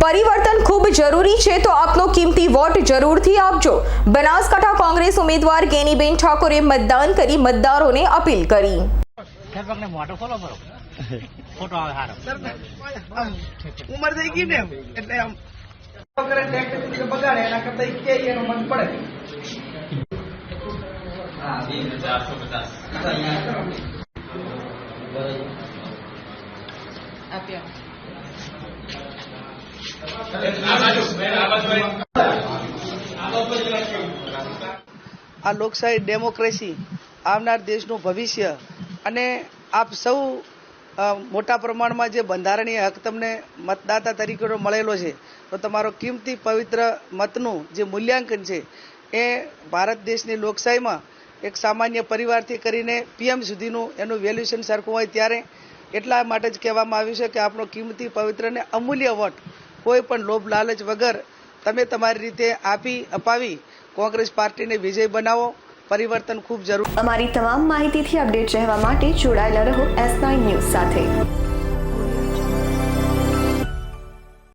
પરિવર્તન ખૂબ જરૂરી છે તો આપનો કિંમતી વોટ જરૂરથી આપજો। બનાસકાંઠા કોંગ્રેસ ઉમેદવાર ગેનીબેન ઠાકોરે મતદાન કરી મતદારોને અપીલ કરી। ઉમર થઈ ગઈ ને એટલે આમ બગાડે એના કરતા કે એનો મન પડે। આ લોકશાહી ડેમોક્રેસી આવનાર દેશનું ભવિષ્ય અને આપ સૌ મોટા પ્રમાણમાં જે બંધારણીય હક તમને મતદાતા તરીકે મળેલો છે તો તમારો કિંમતી પવિત્ર મતનું જે મૂલ્યાંકન છે એ ભારત દેશની લોકશાહીમાં એક સામાન્ય પરિવારથી કરીને પીએમ સુધીનું એનું વેલ્યુએશન સરખું હોય ત્યારે એટલા માટે જ કહેવામાં આવ્યું છે કે આપણો કિંમતી પવિત્ર અને અમૂલ્ય વોટ કોઈ પણ લોભ લાલચ વગર તમે તમારી રીતે આપી અપાવી કોંગ્રેસ પાર્ટીને વિજય બનાવો। પરિવર્તન ખૂબ જરૂરી। અમારી તમામ માહિતીથી અપડેટ રહેવા માટે જોડાયેલા રહો S9 ન્યૂઝ સાથે।